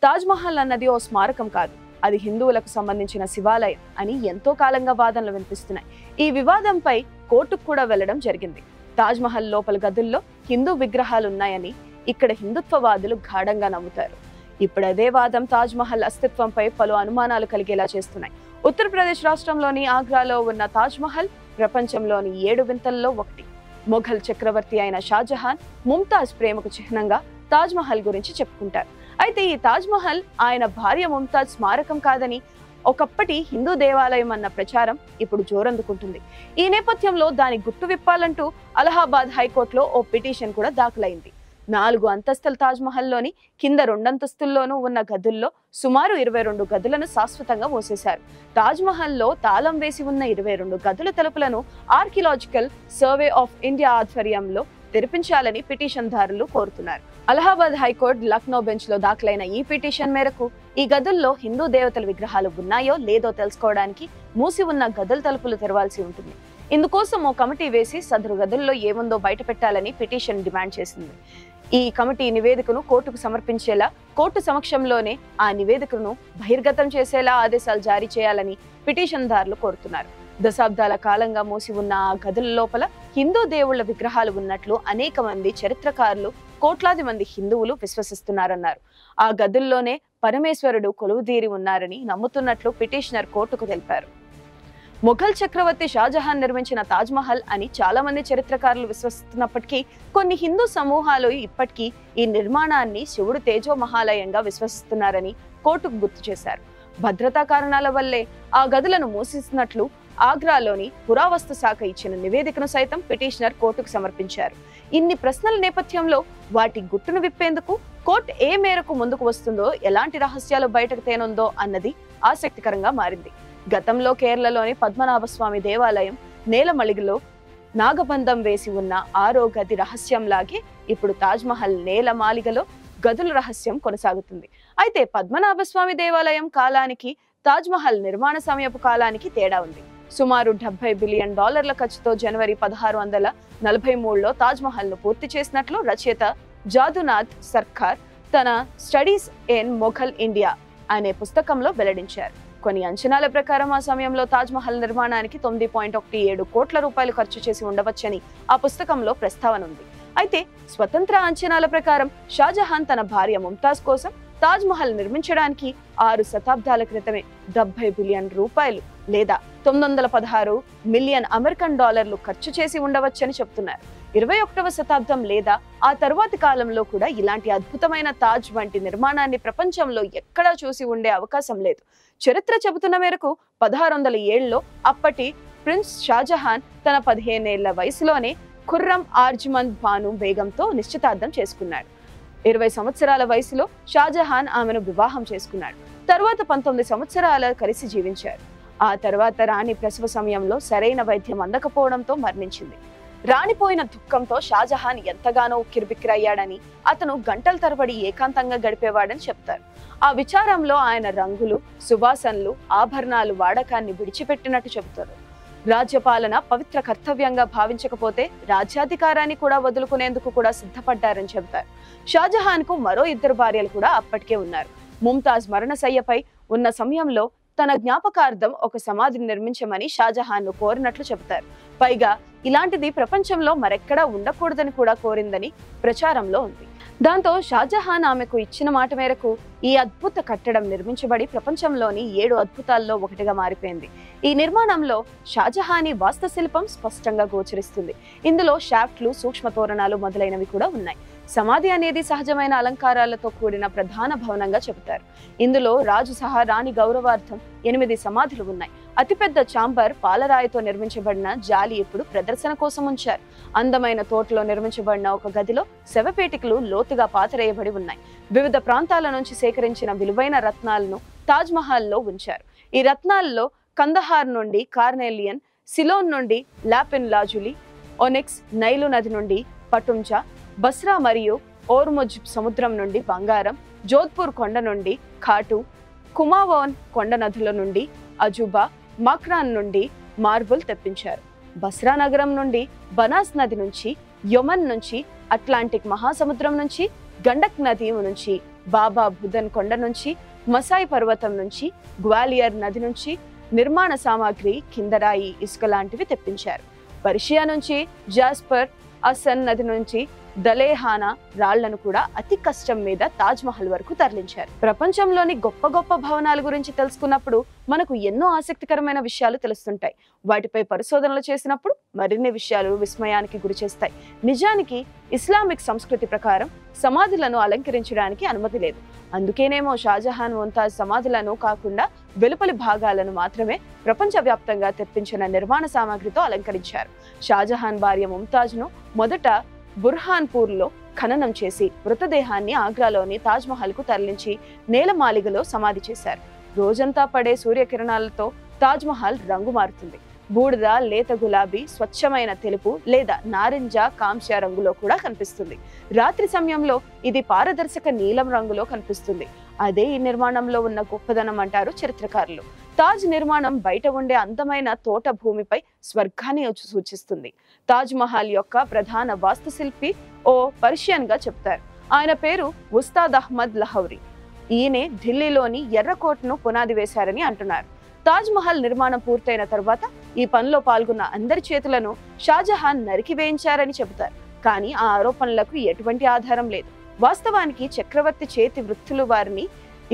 తాజ్మహల్ అన్నది ఓ స్మారకం కాదు, అది హిందువులకు సంబంధించిన శివాలయం అని ఎంతో కాలంగా వాదనలు వినిపిస్తున్నాయి. ఈ వివాదంపై కోర్టుకు కూడా వెళ్లడం జరిగింది. తాజ్మహల్ లోపల గదుల్లో హిందూ విగ్రహాలున్నాయని ఇక్కడ హిందుత్వవాదులు గాఢంగా నమ్ముతారు. ఇప్పుడు అదే వాదం తాజ్మహల్ అస్తిత్వంపై పలు అనుమానాలు కలిగేలా చేస్తున్నాయి. ఉత్తరప్రదేశ్ రాష్ట్రంలోని ఆగ్రాలో ఉన్న తాజ్మహల్ ప్రపంచంలోని 7 వింతల్లో ఒకటి. మొఘల్ చక్రవర్తి అయిన షాజహాన్, ముంతాజ్ ప్రేమకు చిహ్నంగా తాజ్మహల్ గురించి చెప్పుకుంటారు. అయితే ఈ తాజ్మహల్ ఆయన భార్య ముంతాజ్ స్మారకం కాదని, ఒకప్పటి హిందూ దేవాలయం అన్న ప్రచారం ఇప్పుడు జోరందుకుంటుంది. ఈ నేపథ్యంలో దాని గుట్టు విప్పాలంటూ అలహాబాద్ హైకోర్టులో ఓ పిటిషన్ కూడా దాఖలైంది. 4 అంతస్తుల తాజ్మహల్లోని కింద 2 అంతస్తుల్లోనూ ఉన్న గదుల్లో సుమారు 22 గదులను శాశ్వతంగా మూసేశారు. తాజ్మహల్లో తాళం వేసి ఉన్న 22 గదుల తలుపులను ఆర్కియలాజికల్ సర్వే ఆఫ్ ఇండియా ఆధ్వర్యంలో తెరిపించాలని పిటిషన్దారులు కోరుతున్నారు. అలహాబాద్ హైకోర్టు లక్నో బెంచ్ లో దాఖలైన ఈ పిటిషన్ మేరకు ఈ గదుల్లో హిందూ దేవతల విగ్రహాలు ఉన్నాయో లేదో తెలుసుకోవడానికి మూసి ఉన్న గదుల తలుపులు తెరవాల్సి ఉంటుంది. ఇందుకోసం ఓ కమిటీ వేసి సదరు గదుల్లో ఏముందో బయట పెట్టాలని పిటిషన్ డిమాండ్ చేసింది. ఈ కమిటీ నివేదికను కోర్టుకు సమర్పించేలా, కోర్టు సమక్షంలోనే ఆ నివేదికను బహిర్గతం చేసేలా ఆదేశాలు జారీ చేయాలని పిటిషన్దారులు కోరుతున్నారు. దశాబ్దాల కాలంగా మూసి ఉన్న ఆ గదుల లోపల హిందూ దేవుళ్ల విగ్రహాలు ఉన్నట్లు అనేక మంది చరిత్రకారులు, కోట్లాది మంది హిందువులు విశ్వసిస్తున్నారన్నారు. ఆ గదుల్లోనే పరమేశ్వరుడు కొలువుదీరి ఉన్నారని నమ్ముతున్నట్లు పిటిషనర్ కోర్టుకు తెలిపారు. మొఘల్ చక్రవర్తి షాజహాన్ నిర్మించిన తాజ్మహల్ అని చాలా మంది చరిత్రకారులు విశ్వసిస్తున్నప్పటికీ కొన్ని హిందూ సమూహాలు ఇప్పటికీ ఈ నిర్మాణాన్ని శివుడు తేజో మహాలయంగా విశ్వసిస్తున్నారని కోర్టుకు గుర్తు చేశారు. భద్రతా కారణాల వల్లే ఆ గదులను మూసిస్తున్నట్లు ఆగ్రాలోని పురావస్తు శాఖ ఇచ్చిన నివేదికను సైతం పిటిషనర్ కోర్టుకు సమర్పించారు. ఇన్ని ప్రశ్నల నేపథ్యంలో వాటి గుట్టును విప్పేందుకు కోర్టు ఏ మేరకు ముందుకు వస్తుందో, ఎలాంటి రహస్యాలు బయటకు తేనుందో అన్నది ఆసక్తికరంగా మారింది. గతంలో కేరళలోని పద్మనాభస్వామి దేవాలయం నేలమళిగలో నాగబంధం వేసి ఉన్న 6వ గది రహస్యంలాగే ఇప్పుడు తాజ్మహల్ నేలమాలిగలో గదుల రహస్యం కొనసాగుతుంది. అయితే పద్మనాభస్వామి దేవాలయం కాలానికి తాజ్మహల్ నిర్మాణ సమయపు కాలానికి తేడా ఉంది. సుమారు $70 బిలియన్ ఖర్చుతో జనవరి 1643లో తాజ్మహల్ ను పూర్తి చేసినట్లు రచయిత జాదునాథ్ సర్కార్ తన స్టడీస్ ఇన్ మొఘల్ ఇండియా అనే పుస్తకంలో వెల్లడించారు. కొన్ని అంచనాల ప్రకారం ఆ సమయంలో తాజ్మహల్ నిర్మాణానికి 9.17 కోట్ల రూపాయలు ఖర్చు చేసి ఉండవచ్చని ఆ పుస్తకంలో ప్రస్తావన ఉంది. అయితే స్వతంత్ర అంచనాల ప్రకారం షాజహాన్ తన భార్య ముంతాజ్ కోసం తాజ్మహల్ నిర్మించడానికి 6 శతాబ్దాల క్రితమే $70 బిలియన్ లేదా 916 మిలియన్ అమెరికన్ డాలర్లు ఖర్చు చేసి ఉండవచ్చని చెప్తున్నారు. 21వ శతాబ్దం లేదా ఆ తరువాతి కాలంలో కూడా ఇలాంటి అద్భుతమైన తాజ్ వంటి నిర్మాణాన్ని ప్రపంచంలో ఎక్కడా చూసి ఉండే అవకాశం లేదు. చరిత్ర చెబుతున్న మేరకు 1607లో అప్పటి ప్రిన్స్ షాజహాన్ తన 15 ఏళ్ల వయసులోనే ఖుర్రం ఆర్జమంద్ బాను బేగంతో నిశ్చితార్థం చేసుకున్నాడు. 20 సంవత్సరాల వయసులో షాజహాన్ ఆమెను వివాహం చేసుకున్నాడు. తర్వాత 19 సంవత్సరాల కలిసి జీవించారు. ఆ తర్వాత రాణి ప్రసవ సమయంలో సరైన వైద్యం అందకపోవడంతో మరణించింది. రాణిపోయిన దుఃఖంతో షాజహాన్ ఎంతగానో ఉక్కిరిబిక్కిరయ్యాడని, అతను గంటల తరబడి ఏకాంతంగా గడిపేవాడని చెప్తారు. ఆ విచారంలో ఆయన రంగులు, సువాసనలు, ఆభరణాలు వాడకాన్ని విడిచిపెట్టినట్టు చెబుతారు. రాజ్యపాలన పవిత్ర కర్తవ్యంగా భావించకపోతే రాజ్యాధికారాన్ని కూడా వదులుకునేందుకు కూడా సిద్ధపడ్డారని చెబుతారు. షాజహాన్ కు మరో 2 భార్యలు కూడా అప్పటికే ఉన్నారు. ముంతాజ్ మరణశయ్యపై ఉన్న సమయంలో తన జ్ఞాపకార్థం ఒక సమాధిని నిర్మించమని షాజహాన్ ను కోరినట్లు చెబుతారు. పైగా ఇలాంటిది ప్రపంచంలో మరెక్కడా ఉండకూడదని కూడా కోరిందని ప్రచారంలో ఉంది. దాంతో షాజహాన్ ఆమెకు ఇచ్చిన మాట మేరకు ఈ అద్భుత కట్టడం నిర్మించబడి ప్రపంచంలోని 7 అద్భుతాల్లో ఒకటిగా మారిపోయింది. ఈ నిర్మాణంలో షాజహానీ వాస్తుశిల్పం స్పష్టంగా గోచరిస్తుంది. ఇందులో షాఫ్ట్లు, సూక్ష్మ తోరణాలు మొదలైనవి కూడా ఉన్నాయి. సమాధి అనేది సహజమైన అలంకారాలతో కూడిన ప్రధాన భవనంగా చెబుతారు. ఇందులో రాజు సహా రాణి గౌరవార్థం 8 సమాధులు ఉన్నాయి. అతిపెద్ద చాంబర్ పాలరాయితో నిర్మించబడిన జాలి ఇప్పుడు ప్రదర్శన కోసం ఉంచారు. అందమైన తోటలో నిర్మించబడిన ఒక గదిలో శవపేటికలు లోతుగా పాతరేయబడి ఉన్నాయి. వివిధ ప్రాంతాల నుంచి సేకరించిన విలువైన రత్నాలను తాజ్మహల్లో ఉంచారు. ఈ రత్నాల్లో కందహార్ నుండి కార్నెలియన్, సిలోన్ నుండి లాపిన్ లాజులి, ఒనిక్స్, నైలు నది నుండి పటుంజా, బస్రా మరియు ఓర్ముజ్ సముద్రం నుండి బంగారం, జోధ్పూర్ కొండ నుండి ఖాటు, కుమావోన్ కొండ నదుల నుండి అజుబా, మక్రాన్ నుండి మార్బుల్ తెప్పించారు. బస్రా నగరం నుండి బనాస్ నది నుంచి, యమన్ నుంచి, అట్లాంటిక్ మహాసముద్రం నుంచి, గండక్ నది నుంచి బాబా బుదన్ కొండ నుంచి, మసాయి పర్వతం నుంచి, గ్వాలియర్ నది నుంచి నిర్మాణ సామాగ్రి, కిందరాయి, ఇసుక లాంటివి తెప్పించారు. పర్షియా నుంచి జాస్పర్, అసన్ నది నుంచి దలేహానా రాళ్లను కూడా అతి కష్టం మీద తాజ్ మహల్ వరకు తరలించారు. ప్రపంచంలోని గొప్ప గొప్ప భవనాల గురించి తెలుసుకున్నప్పుడు మనకు ఎన్నో ఆసక్తికరమైన విషయాలు తెలుస్తుంటాయి. వాటిపై పరిశోధనలు చేసినప్పుడు మరిన్ని విషయాలు విస్మయానికి గురి చేస్తాయి. నిజానికి ఇస్లామిక్ సంస్కృతి ప్రకారం సమాధులను అలంకరించడానికి అనుమతి లేదు. అందుకేనేమో షాజహాన్, ముంతాజ్ సమాధులను కాకుండా వెలుపలి భాగాలను మాత్రమే ప్రపంచవ్యాప్తంగా తెప్పించిన నిర్మాణ సామాగ్రితో అలంకరించారు. షాజహాన్ భార్య ముంతాజ్ను మొదట బుర్హాన్పూర్లో ఖననం చేసి మృతదేహాన్ని ఆగ్రాలోని తాజ్ మహల్ కు తరలించి నేలమాలిగలో సమాధి చేశారు. రోజంతా పడే సూర్యకిరణాలతో తాజ్ మహల్ రంగు మారుతుంది. బూడిద, లేత గులాబీ, స్వచ్ఛమైన తెలుపు లేదా నారింజ, కాంస్య రంగులో కూడా కనిపిస్తుంది. రాత్రి సమయంలో ఇది పారదర్శక నీలం రంగులో కనిపిస్తుంది. అదే ఈ నిర్మాణంలో ఉన్న గొప్పదనం అంటారు చరిత్రకారులు. తాజ్ నిర్మాణం బయట ఉండే అందమైన తోట భూమిపై స్వర్గాన్ని సూచిస్తుంది. తాజ్ మహల్ యొక్క ప్రధాన వాస్తుశిల్పి ఓ పర్షియన్ గా చెప్తారు. ఆయన పేరు ఉస్తాద్ అహ్మద్ లహౌరీ. ఈయనే ఢిల్లీలోని ఎర్రకోటను పునాది వేశారని అంటున్నారు. తాజ్ మహల్ నిర్మాణం పూర్తయిన తర్వాత ఈ పనిలో పాల్గొన్న అందరి చేతులను షాజహాన్ నరికి వేయించారని చెబుతారు. కానీ ఆ ఆరోపణలకు ఎటువంటి ఆధారం లేదు. వాస్తవానికి చక్రవర్తి చేతి వృత్తులు వారిని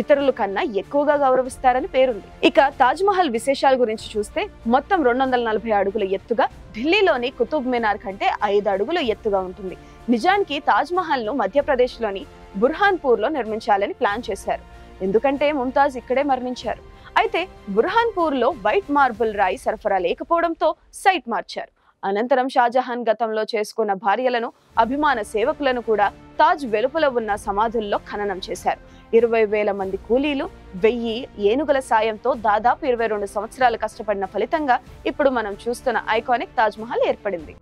ఇతరుల కన్నా ఎక్కువగా గౌరవిస్తారని పేరుంది. ఇక తాజ్ మహల్ విశేషాల గురించి చూస్తే మొత్తం 240 అడుగుల ఎత్తుగా, ఢిల్లీలోని కుతుబ్ మినార్ కంటే 5 అడుగులు ఎత్తుగా ఉంటుంది. నిజానికి తాజ్ మహల్ ను మధ్యప్రదేశ్లోని బుర్హాన్పూర్ లో నిర్మించాలని ప్లాన్ చేశారు. ఎందుకంటే ముంతాజ్ ఇక్కడే మరణించారు. అయితే బుర్హాన్పూర్ లో వైట్ మార్బుల్ రాయి సరఫరా లేకపోవడంతో సైట్ మార్చారు. అనంతరం షాజహాన్ గతంలో చేసుకున్న భార్యలను, అభిమాన సేవకులను కూడా తాజ్ వెలుపల ఉన్న సమాధుల్లో ఖననం చేశారు. 20,000 మంది కూలీలు, 1000 ఏనుగుల సాయంతో దాదాపు 22 సంవత్సరాలు కష్టపడిన ఫలితంగా ఇప్పుడు మనం చూస్తున్న ఐకానిక్ తాజ్ మహల్ ఏర్పడింది.